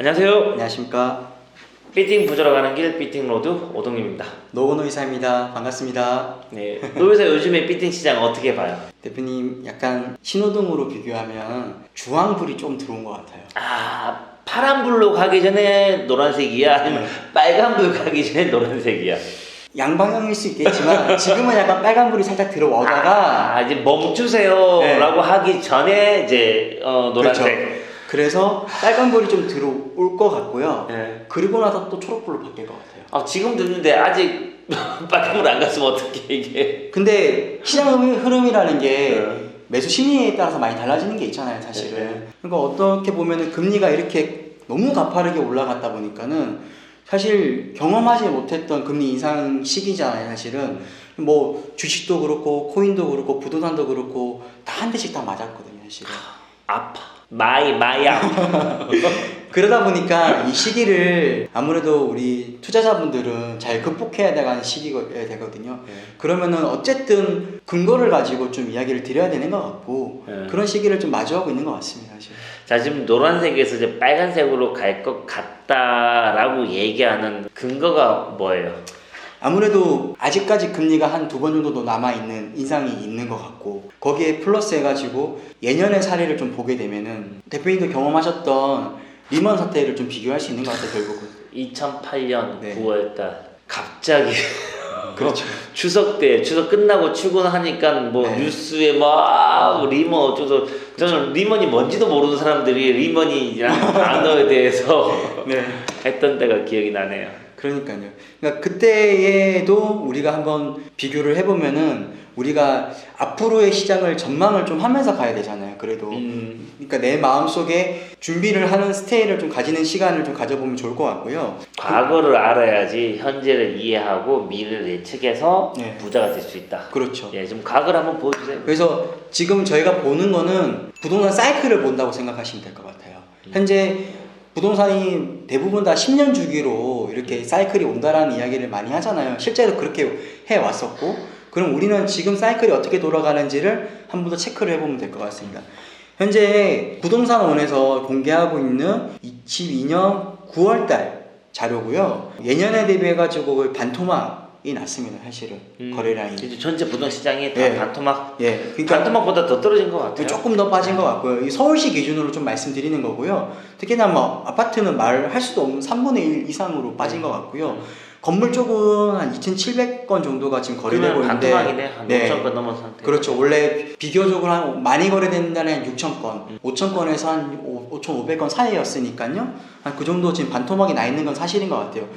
안녕하세요. 안녕하십니까. 피팅 부자로 가는 길 피팅로드 오동입니다. 노건호 이사입니다. 반갑습니다. 네, 노회사 요즘에 피팅 시장 어떻게 봐요? 대표님, 약간 신호등으로 비교하면 주황불이 좀 들어온 것 같아요. 아, 파란불로 가기 전에 노란색이야? 아니면 빨간불 가기 전에 노란색이야? 양방향일 수 있겠지만 지금은 약간 빨간불이 살짝 들어오다가 이제 멈추세요 네. 라고 하기 전에 이제 노란색. 그렇죠. 그래서 빨간불이 좀 들어올 것 같고요. 네. 그리고 나서 또 초록불로 바뀔 것 같아요. 지금 듣는데 아직 빨간불 안 갔으면 어떡해 이게. 근데 시장 흐름이라는 게 네. 매수 심리에 따라서 많이 달라지는 게 있잖아요, 사실은. 네. 그러니까 어떻게 보면은 금리가 이렇게 너무 가파르게 올라갔다 보니까는 사실 경험하지 못했던 금리 인상 시기잖아요, 사실은. 뭐 주식도 그렇고 코인도 그렇고 부동산도 그렇고 다 한 대씩 다 맞았거든요, 사실은. 아파. 마이 아파. 그러다 보니까 이 시기를 아무래도 우리 투자자분들은 잘 극복해야 되는 시기가 되거든요. 네. 그러면은 어쨌든 근거를 가지고 좀 이야기를 드려야 되는 것 같고 네. 그런 시기를 좀 마주하고 있는 것 같습니다, 사실. 자, 지금 노란색에서 이제 빨간색으로 갈 것 같다라고 얘기하는 근거가 뭐예요? 아무래도 아직까지 금리가 한 두 번 정도 더 남아있는 인상이 있는 것 같고 거기에 플러스 해가지고 예년의 사례를 좀 보게 되면은 대표님도 경험하셨던 리먼 사태를 좀 비교할 수 있는 것 같아요, 결국은. 2008년 네. 9월달 갑자기 그렇죠. 추석 때 추석 끝나고 출근하니까 뭐 네. 뉴스에 막 리먼 어쩌고 저는 리먼이 뭔지도 모르는 사람들이 리먼이라는 단어에 대해서 네. 했던 때가 기억이 나네요. 그러니까요. 그러니까 그때에도 우리가 한번 비교를 해보면은 우리가 앞으로의 시장을 전망을 좀 하면서 가야 되잖아요. 그래도 그러니까 내 마음속에 준비를 하는 스테이를 좀 가지는 시간을 좀 가져보면 좋을 것 같고요. 과거를 알아야지 현재를 이해하고 미래를 예측해서 네. 부자가 될 수 있다. 그렇죠. 예, 좀 과거를 한번 보여주세요. 그래서 지금 저희가 보는 거는 부동산 사이클을 본다고 생각하시면 될 것 같아요. 현재 부동산이 대부분 다 10년 주기로 이렇게 사이클이 온다라는 이야기를 많이 하잖아요. 실제로 그렇게 해왔었고, 그럼 우리는 지금 사이클이 어떻게 돌아가는지를 한 번 더 체크를 해보면 될 것 같습니다. 현재 부동산원에서 공개하고 있는 22년 9월달 자료고요. 예년에 대비해가지고 반토막이 났습니다, 사실은. 거래량이. 이제 전체 부동 시장이 다 예. 반토막, 예, 그러니까 반토막보다 더 떨어진 것 같아요. 조금 더 빠진 것 같고요. 이 서울시 기준으로 좀 말씀드리는 거고요. 특히나 뭐 아파트는 말할 수도 없는 3분의 1 이상으로 빠진 것 같고요. 건물 쪽은 한 2,700건 정도가 지금 거래되고 그러면 있는데 반토막이네. 한 5천 건 넘은 상태. 그렇죠. 원래 비교적으로 한 많이 거래되는 날에 한 6,000건, 5,000건에서 한 5,500건 사이였으니까요. 한 그 정도 지금 반토막이 나 있는 건 사실인 것 같아요.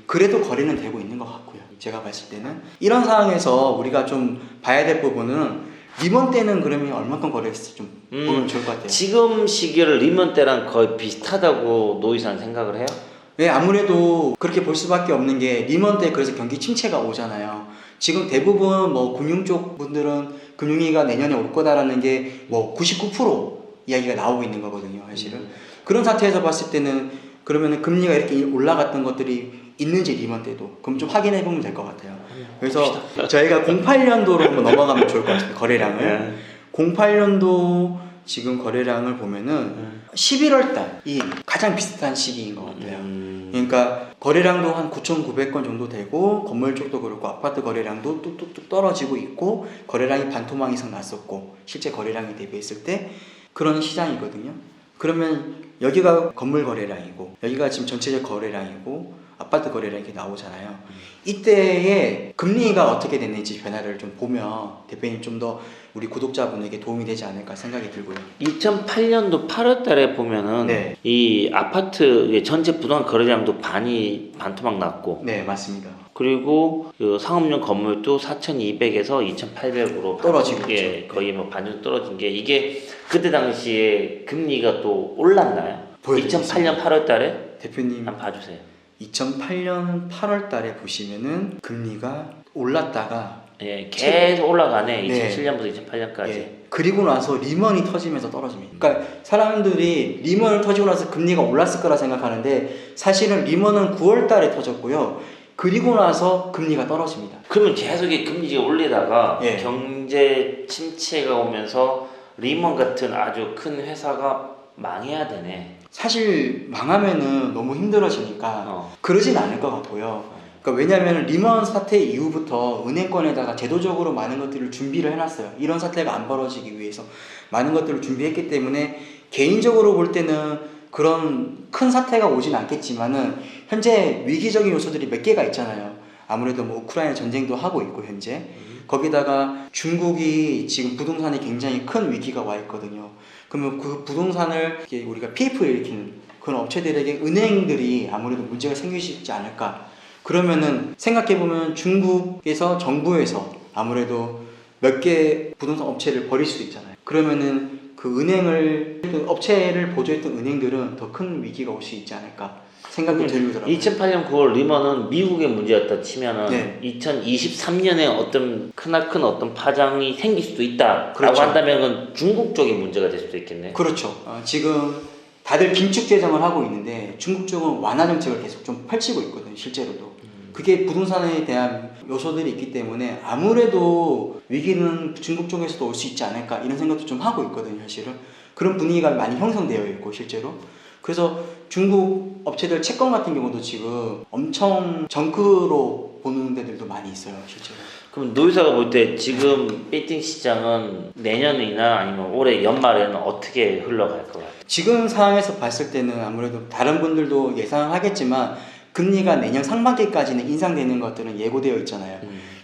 그래도 거래는 되고 있는 것 같고요. 제가 봤을 때는 이런 상황에서 우리가 좀 봐야 될 부분은 리먼 때는 그러면 얼마큼 거래했을지 좀 보면 좋을 것 같아요. 지금 시기를 리먼 때랑 거의 비슷하다고 노이사는 생각을 해요? 네, 아무래도 그렇게 볼 수밖에 없는 게 리먼 때 그래서 경기 침체가 오잖아요. 지금 대부분 뭐 금융 쪽 분들은 금융위기가 내년에 올 거다라는 게 뭐 99% 이야기가 나오고 있는 거거든요, 사실은. 그런 상태에서 봤을 때는 그러면은 금리가 이렇게 올라갔던 것들이 있는지 리먼 때도 그럼 좀 확인해 보면 될 것 같아요. 그래서 저희가 08년도로 한번 넘어가면 좋을 것 같아요, 거래량을. 08년도 지금 거래량을 보면은 11월 달이 가장 비슷한 시기인 것 같아요. 그러니까 거래량도 한 9,900건 정도 되고 건물 쪽도 그렇고 아파트 거래량도 뚝뚝뚝 떨어지고 있고 거래량이 반토막 이상 났었고 실제 거래량에 대비했을 때 그런 시장이거든요. 그러면 여기가 건물 거래량이고 여기가 지금 전체적 거래량이고 아파트 거래량이 이렇게 나오잖아요. 이때에 금리가 어떻게 됐는지 변화를 좀 보면 대표님 좀 더 우리 구독자분에게 도움이 되지 않을까 생각이 들고요. 2008년도 8월 달에 보면은 네. 이 아파트 전체 부동산 거래량도 반토막 났고 네, 맞습니다. 그리고 그 상업용 건물도 4,200에서 2,800으로 떨어지고 예, 있죠. 거의 뭐 반전 떨어진 게 이게 그때 당시에 금리가 또 올랐나요? 2008년 8월 달에 대표님 한번 봐주세요. 2008년 8월 달에 보시면은 금리가 올랐다가 예, 계속 올라가네. 네. 2007년부터 2008년까지. 예, 그리고 나서 리먼이 터지면서 떨어집니다. 그러니까 사람들이 리먼을 터지고 나서 금리가 올랐을 거라 생각하는데 사실은 리먼은 9월 달에 터졌고요. 그리고 나서 금리가 떨어집니다. 그러면 계속 이 금리가 올리다가 예. 경제 침체가 오면서 리먼 같은 아주 큰 회사가 망해야 되네. 사실 망하면은 너무 힘들어지니까 그러진 않을 것 같고요. 그러니까 왜냐하면 리먼 사태 이후부터 은행권에다가 제도적으로 많은 것들을 준비를 해놨어요. 이런 사태가 안 벌어지기 위해서 많은 것들을 준비했기 때문에 개인적으로 볼 때는 그런 큰 사태가 오진 않겠지만은 현재 위기적인 요소들이 몇 개가 있잖아요. 아무래도 뭐 우크라이나 전쟁도 하고 있고 현재 거기다가 중국이 지금 부동산이 굉장히 큰 위기가 와 있거든요. 그러면 그 부동산을 우리가 PF를 일으키는 그런 업체들에게 은행들이 아무래도 문제가 생길 수 있지 않을까. 그러면은 생각해보면 중국에서 정부에서 아무래도 몇 개 부동산 업체를 버릴 수도 있잖아요. 그러면은 그 은행을 업체를 보조했던 은행들은 더 큰 위기가 올 수 있지 않을까 생각이 들더라고요. 2008년 9월 리먼은 미국의 문제였다 치면은 네. 2023년에 어떤 크나큰 어떤 파장이 생길 수도 있다라고 그렇죠. 한다면 그건 중국 쪽이 문제가 될 수도 있겠네. 그렇죠. 지금 다들 긴축 재정을 하고 있는데 중국 쪽은 완화 정책을 계속 좀 펼치고 있거든요. 실제로도. 그게 부동산에 대한 요소들이 있기 때문에 아무래도 위기는 중국 쪽에서도 올 수 있지 않을까 이런 생각도 좀 하고 있거든요. 사실은 그런 분위기가 많이 형성되어 있고 실제로. 그래서 중국 업체들 채권 같은 경우도 지금 엄청 정크로 보는 데들도 많이 있어요. 실제로. 그럼 노유사가 볼 때 지금 빌딩 시장은 내년이나 아니면 올해 연말에는 어떻게 흘러갈 것 같아요? 지금 상황에서 봤을 때는 아무래도 다른 분들도 예상하겠지만 금리가 내년 상반기까지는 인상되는 것들은 예고되어 있잖아요.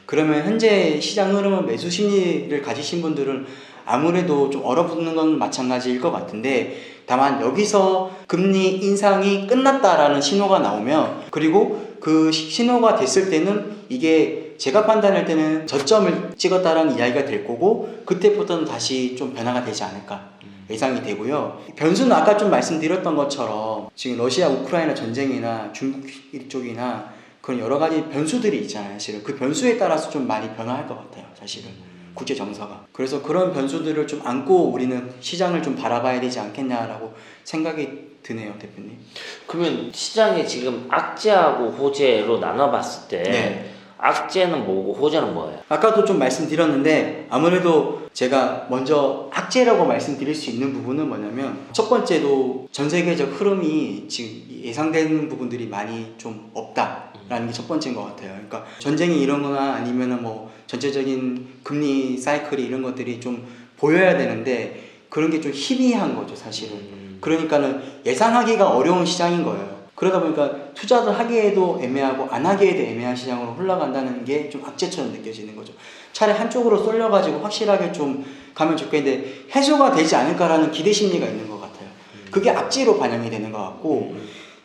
그러면 현재 시장 흐름은 매수 심리를 가지신 분들은 아무래도 좀 얼어붙는 건 마찬가지일 것 같은데 다만 여기서 금리 인상이 끝났다라는 신호가 나오면 그리고 그 신호가 됐을 때는 이게 제가 판단할 때는 저점을 찍었다라는 이야기가 될 거고 그때부터는 다시 좀 변화가 되지 않을까 예상이 되고요. 변수는 아까 좀 말씀드렸던 것처럼 지금 러시아 우크라이나 전쟁이나 중국 이쪽이나 그런 여러 가지 변수들이 있잖아요. 사실은 그 변수에 따라서 좀 많이 변화할 것 같아요. 사실은 국제 정서가. 그래서 그런 변수들을 좀 안고 우리는 시장을 좀 바라봐야 되지 않겠냐라고 생각이 드네요, 대표님. 그러면 시장이 지금 악재하고 호재로 나눠봤을 때 네. 악재는 뭐고 호재는 뭐예요? 아까도 좀 말씀드렸는데 아무래도 제가 먼저 악재라고 말씀드릴 수 있는 부분은 뭐냐면 첫 번째도 전 세계적 흐름이 지금 예상되는 부분들이 많이 좀 없다라는 게 첫 번째인 것 같아요. 그러니까 전쟁이 이런거나 아니면은 뭐 전체적인 금리 사이클이 이런 것들이 좀 보여야 되는데 그런 게 좀 희미한 거죠, 사실은. 그러니까는 예상하기가 어려운 시장인 거예요. 그러다 보니까 투자를 하기에도 애매하고 안 하기에도 애매한 시장으로 흘러간다는 게 좀 악재처럼 느껴지는 거죠. 차라리 한쪽으로 쏠려가지고 확실하게 좀 가면 좋겠는데 해소가 되지 않을까라는 기대 심리가 있는 것 같아요. 그게 악재로 반영이 되는 것 같고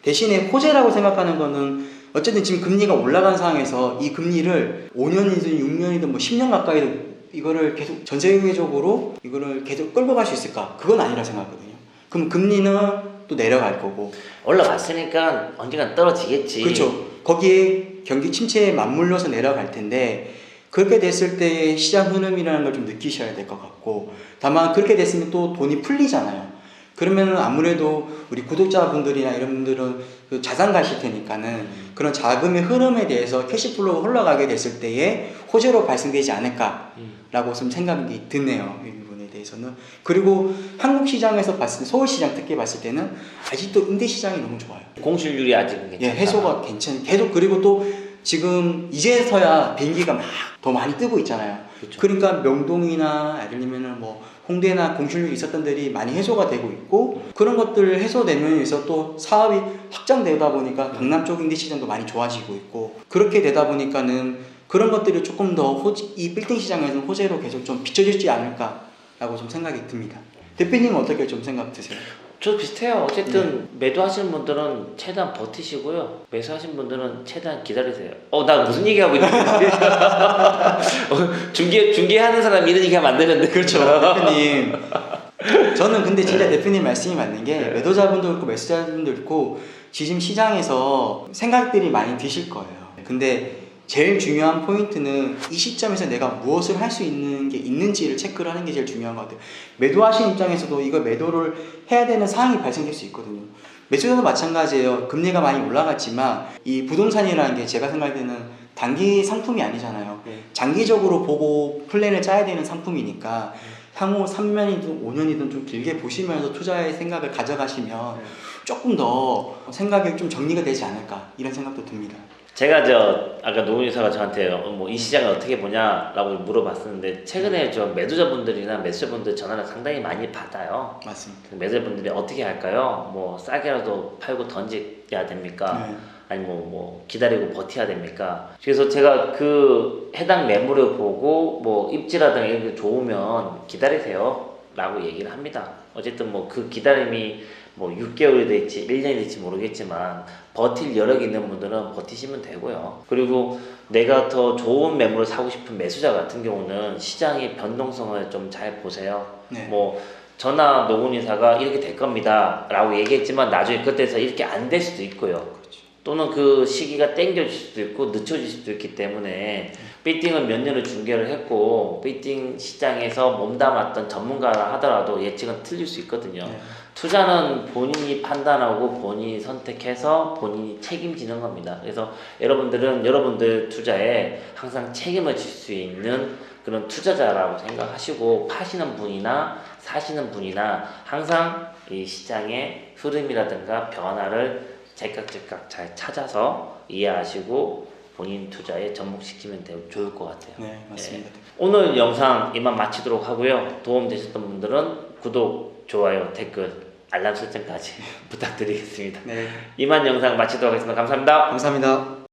대신에 호재라고 생각하는 거는 어쨌든 지금 금리가 올라간 상황에서 이 금리를 5년이든 6년이든 뭐 10년 가까이도 이거를 계속 전 세계적으로 이거를 계속 끌고 갈 수 있을까? 그건 아니라 생각하거든요. 그럼 금리는 또 내려갈 거고 올라갔으니까 언젠간 떨어지겠지. 그렇죠. 거기에 경기 침체에 맞물려서 내려갈 텐데 그렇게 됐을 때 시장 흐름이라는 걸 좀 느끼셔야 될 것 같고 다만 그렇게 됐으면 또 돈이 풀리잖아요. 그러면 아무래도 우리 구독자분들이나 이런 분들은 그 자산 가실 테니까는 그런 자금의 흐름에 대해서 캐시플로우가 흘러가게 됐을 때에 호재로 발생되지 않을까라고 좀 생각이 드네요. 이 부분에 대해서는. 그리고 한국 시장에서 봤을 때 서울시장 특히 봤을 때는 아직도 임대 시장이 너무 좋아요. 공실률이 아직은 괜찮다. 예, 해소가 계속 그리고 또 지금 이제서야 비행기가 막 더 많이 뜨고 있잖아요. 그렇죠. 그러니까 명동이나 예를 들면은 뭐 홍대나 공실률이 있었던 데이 많이 해소가 되고 있고 그런 것들 해소되면서 또 사업이 확장되다 보니까 강남 쪽 임대 시장도 많이 좋아지고 있고 그렇게 되다 보니까는 그런 것들이 조금 더 이 빌딩 시장에서는 호재로 계속 좀 비춰지지 않을까라고 좀 생각이 듭니다. 대표님은 어떻게 좀 생각 드세요? 저도 비슷해요. 어쨌든 매도하시는 분들은 최대한 버티시고요. 매수하시는 분들은 최대한 기다리세요. 나 무슨 얘기하고 있는 거지? 중개하는 사람이 이런 얘기하면 안 되는데. 그렇죠. 대표님. 저는 근데 진짜 대표님 말씀이 맞는 게 매도자분도 있고 매수자분도 있고 지금 시장에서 생각들이 많이 드실 거예요. 근데 제일 중요한 포인트는 이 시점에서 내가 무엇을 할 수 있는 게 있는지를 체크를 하는 게 제일 중요한 것 같아요. 매도하시는 입장에서도 이거 매도를 해야 되는 상황이 발생될 수 있거든요. 매수자도 마찬가지예요. 금리가 많이 올라갔지만 이 부동산이라는 게 제가 생각할 때는 단기 상품이 아니잖아요. 장기적으로 보고 플랜을 짜야 되는 상품이니까 향후 3년이든 5년이든 좀 길게 보시면서 투자의 생각을 가져가시면 조금 더 생각이 좀 정리가 되지 않을까 이런 생각도 듭니다. 제가 아까 노무현 이사가 저한테 뭐 이 시장을 어떻게 보냐라고 물어봤었는데 최근에 저 매도자분들이나 매수자분들 전화를 상당히 많이 받아요. 맞습니다. 매도자분들이 어떻게 할까요? 뭐 싸게라도 팔고 던져야 됩니까? 네. 아니면 뭐 기다리고 버텨야 됩니까? 그래서 제가 그 해당 매물을 보고 뭐 입지라든가 이런 게 좋으면 기다리세요 라고 얘기를 합니다. 어쨌든 뭐 그 기다림이 뭐 6개월이 될지 1년이 될지 모르겠지만 버틸 여력이 있는 분들은 버티시면 되고요. 그리고 내가 더 좋은 매물을 사고 싶은 매수자 같은 경우는 시장의 변동성을 좀 잘 보세요. 네. 뭐 저나 노군 이사가 이렇게 될 겁니다 라고 얘기했지만 나중에 그때서 이렇게 안 될 수도 있고요. 그렇죠. 또는 그 시기가 땡겨질 수도 있고 늦춰질 수도 있기 때문에 비팅은 몇 년을 중계를 했고 비팅 시장에서 몸담았던 전문가라 하더라도 예측은 틀릴 수 있거든요. 네. 투자는 본인이 판단하고 본인이 선택해서 본인이 책임지는 겁니다. 그래서 여러분들은 여러분들 투자에 항상 책임을 질 수 있는 그런 투자자라고 생각하시고 파시는 분이나 사시는 분이나 항상 이 시장의 흐름이라든가 변화를 제깍제깍 잘 찾아서 이해하시고 본인 투자에 접목시키면 좋을 것 같아요. 네, 맞습니다. 오늘 영상 이만 마치도록 하고요. 도움 되셨던 분들은 구독, 좋아요, 댓글, 알람 설정까지 부탁드리겠습니다. 네, 이만 영상 마치도록 하겠습니다. 감사합니다. 감사합니다.